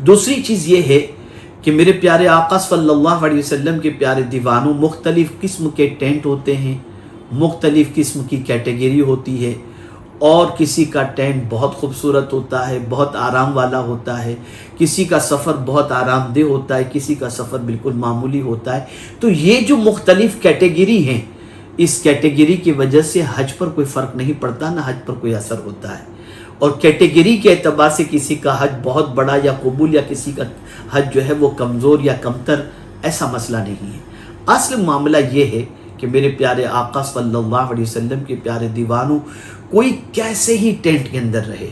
دوسری چیز یہ ہے کہ میرے پیارے آقا صلی اللہ علیہ وسلم کے پیارے دیوانوں، مختلف قسم کے ٹینٹ ہوتے ہیں، مختلف قسم کی کیٹیگری ہوتی ہے، اور کسی کا ٹینٹ بہت خوبصورت ہوتا ہے، بہت آرام والا ہوتا ہے، کسی کا سفر بہت آرام دہ ہوتا ہے، کسی کا سفر بالکل معمولی ہوتا ہے۔ تو یہ جو مختلف کیٹیگری ہیں، اس کیٹیگری کی وجہ سے حج پر کوئی فرق نہیں پڑتا، نہ حج پر کوئی اثر ہوتا ہے۔ اور کیٹیگری کے اعتبار سے کسی کا حج بہت بڑا یا قبول، یا کسی کا حج جو ہے وہ کمزور یا کمتر، ایسا مسئلہ نہیں ہے۔ اصل معاملہ یہ ہے کہ میرے پیارے آقا صلی اللہ علیہ وسلم کے پیارے دیوانوں، کوئی کیسے ہی ٹینٹ کے اندر رہے،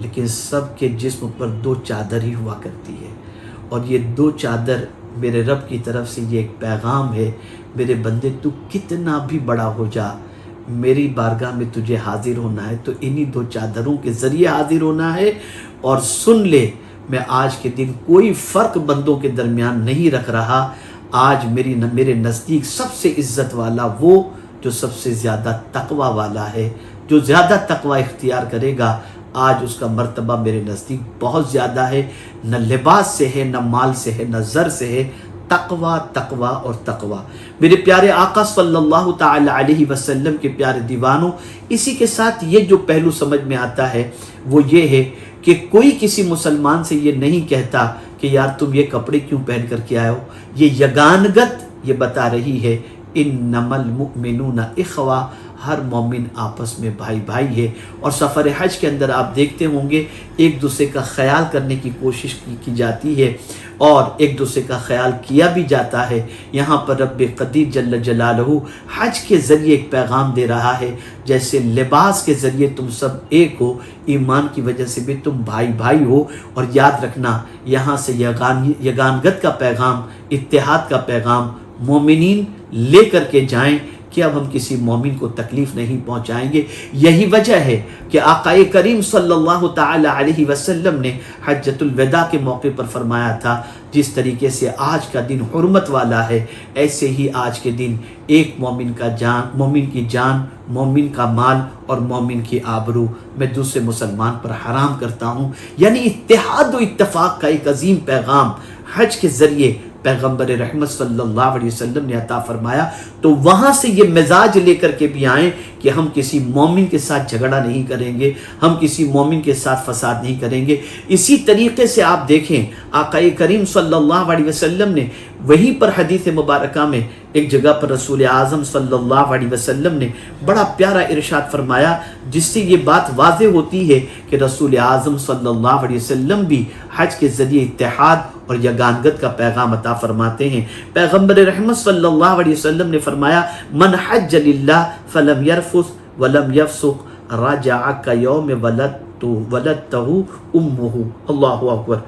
لیکن سب کے جسم پر 2 چادر ہی ہوا کرتی ہے، اور یہ 2 چادر میرے رب کی طرف سے یہ ایک پیغام ہے، میرے بندے تو کتنا بھی بڑا ہو جا، میری بارگاہ میں تجھے حاضر ہونا ہے تو انہی 2 چادروں کے ذریعے حاضر ہونا ہے۔ اور سن لے، میں آج کے دن کوئی فرق بندوں کے درمیان نہیں رکھ رہا۔ آج میرے نزدیک سب سے عزت والا وہ جو سب سے زیادہ تقوی والا ہے، جو زیادہ تقوی اختیار کرے گا، آج اس کا مرتبہ میرے نزدیک بہت زیادہ ہے، نہ لباس سے ہے، نہ مال سے ہے، نہ زر سے ہے، تقوی تقوی اور تقوی۔ میرے پیارے آقا صلی اللہ تعالی علیہ وسلم کے پیارے دیوانوں، اسی کے ساتھ یہ جو پہلو سمجھ میں آتا ہے وہ یہ ہے کہ کوئی کسی مسلمان سے یہ نہیں کہتا کہ یار تم یہ کپڑے کیوں پہن کر کے آئے ہو۔ یہ یگانگت یہ بتا رہی ہے، انما المؤمنون اخوہ، ہر مومن آپس میں بھائی بھائی ہے۔ اور سفر حج کے اندر آپ دیکھتے ہوں گے ایک دوسرے کا خیال کرنے کی کوشش کی جاتی ہے، اور ایک دوسرے کا خیال کیا بھی جاتا ہے۔ یہاں پر رب قدیر جل جلالہ حج کے ذریعے ایک پیغام دے رہا ہے، جیسے لباس کے ذریعے تم سب ایک ہو، ایمان کی وجہ سے بھی تم بھائی بھائی ہو۔ اور یاد رکھنا، یہاں سے یگانگت کا پیغام، اتحاد کا پیغام مومنین لے کر کے جائیں کہ اب ہم کسی مومن کو تکلیف نہیں پہنچائیں گے۔ یہی وجہ ہے کہ آقا کریم صلی اللہ تعالی علیہ وسلم نے حجۃ الوداع کے موقع پر فرمایا تھا، جس طریقے سے آج کا دن حرمت والا ہے، ایسے ہی آج کے دن ایک مومن کی جان، مومن کا مال اور مومن کی آبرو میں دوسرے مسلمان پر حرام کرتا ہوں۔ یعنی اتحاد و اتفاق کا ایک عظیم پیغام حج کے ذریعے پیغمبر رحمت صلی اللہ علیہ وسلم نے عطا فرمایا۔ تو وہاں سے یہ مزاج لے کر کے بھی آئیں کہ ہم کسی مومن کے ساتھ جھگڑا نہیں کریں گے، ہم کسی مومن کے ساتھ فساد نہیں کریں گے۔ اسی طریقے سے آپ دیکھیں آقا کریم صلی اللہ علیہ وسلم نے وہیں پر حدیث مبارکہ میں ایک جگہ پر رسول اعظم صلی اللہ علیہ وسلم نے بڑا پیارا ارشاد فرمایا، جس سے یہ بات واضح ہوتی ہے کہ رسول اعظم صلی اللہ علیہ وسلم بھی حج کے ذریعے اتحاد اور یگانگت کا پیغام عطا فرماتے ہیں۔ پیغمبر رحمت صلی اللہ علیہ وسلم نے فرمایا، من حج للہ فلم یرفث ولم یفسق رجع کیوم ولدتہ امہ، اللہ اکبر،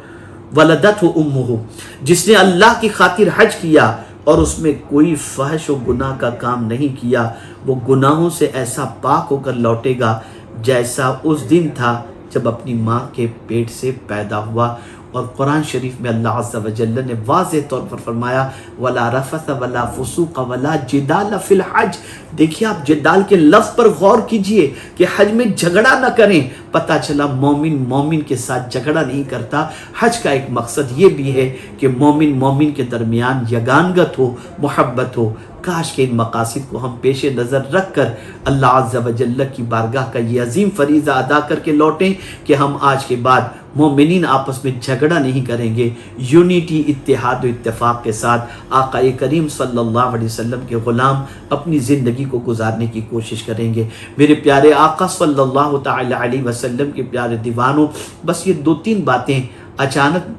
ولدتہ امہ، جس نے اللہ کی خاطر حج کیا اور اس میں کوئی فحش و گناہ کا کام نہیں کیا، وہ گناہوں سے ایسا پاک ہو کر لوٹے گا جیسا اس دن تھا جب اپنی ماں کے پیٹ سے پیدا ہوا۔ اور قرآن شریف میں اللہ عز و جل نے واضح طور پر فرمایا، وَلَا رَفَثَ وَلَا فُسُوقَ وَلَا جِدَالَ فِي الْحَجِّ۔ دیکھیے آپ جدال کے لفظ پر غور کیجئے کہ حج میں جھگڑا نہ کریں۔ پتہ چلا مومن کے ساتھ جھگڑا نہیں کرتا۔ حج کا ایک مقصد یہ بھی ہے کہ مومن کے درمیان یگانگت ہو، محبت ہو۔ کاش کہ ان مقاصد کو ہم پیش نظر رکھ کر اللہ عز و جل کی بارگاہ کا یہ عظیم فریضہ ادا کر کے لوٹیں کہ ہم آج کے بعد مومنین آپس میں جھگڑا نہیں کریں گے، یونیٹی، اتحاد و اتفاق کے ساتھ آقا کریم صلی اللہ علیہ وسلم کے غلام اپنی زندگی کو گزارنے کی کوشش کریں گے۔ میرے پیارے آقا صلی اللہ تعالی علیہ وسلم کے پیارے دیوانوں، بس یہ 2-3 باتیں اچانک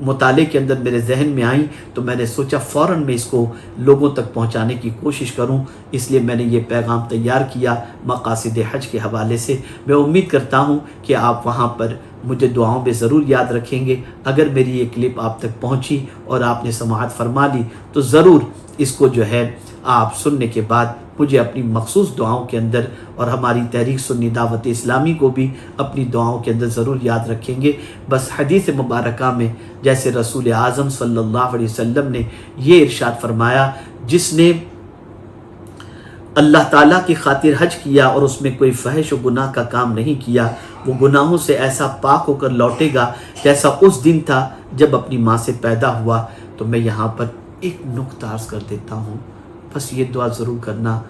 مطالعے کے اندر میرے ذہن میں آئیں تو میں نے سوچا فوراً میں اس کو لوگوں تک پہنچانے کی کوشش کروں، اس لیے میں نے یہ پیغام تیار کیا مقاصد حج کے حوالے سے۔ میں امید کرتا ہوں کہ آپ وہاں پر مجھے دعاؤں میں ضرور یاد رکھیں گے۔ اگر میری یہ کلپ آپ تک پہنچی اور آپ نے سماعت فرما لی تو ضرور اس کو جو ہے آپ سننے کے بعد مجھے اپنی مخصوص دعاؤں کے اندر، اور ہماری تحریک سنی دعوت اسلامی کو بھی اپنی دعاؤں کے اندر ضرور یاد رکھیں گے۔ بس حدیث مبارکہ میں جیسے رسول اعظم صلی اللہ علیہ وسلم نے یہ ارشاد فرمایا، جس نے اللہ تعالیٰ کی خاطر حج کیا اور اس میں کوئی فحش و گناہ کا کام نہیں کیا، وہ گناہوں سے ایسا پاک ہو کر لوٹے گا جیسا اس دن تھا جب اپنی ماں سے پیدا ہوا۔ تو میں یہاں پر ایک نقطہ عرض کر دیتا ہوں، بس یہ دعا ضرور کرنا،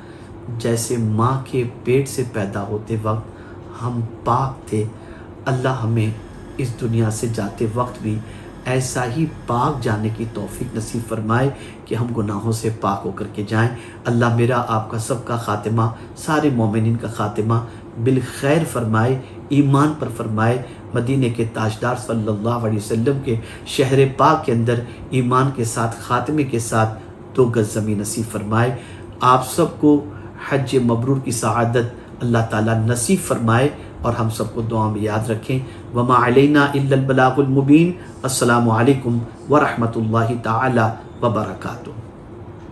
جیسے ماں کے پیٹ سے پیدا ہوتے وقت ہم پاک تھے، اللہ ہمیں اس دنیا سے جاتے وقت بھی ایسا ہی پاک جانے کی توفیق نصیب فرمائے کہ ہم گناہوں سے پاک ہو کر کے جائیں۔ اللہ میرا آپ کا سب کا خاتمہ، سارے مومنین کا خاتمہ بالخیر فرمائے، ایمان پر فرمائے، مدینے کے تاجدار صلی اللہ علیہ وسلم کے شہر پاک کے اندر ایمان کے ساتھ خاتمے کے ساتھ 2 گز زمین نصیب فرمائے۔ آپ سب کو حج مبرور کی سعادت اللہ تعالیٰ نصیب فرمائے اور ہم سب کو دعا میں یاد رکھیں۔ وما علینا الا البلاغ المبین۔ السلام علیکم ورحمۃ اللہ تعالی وبرکاتہ۔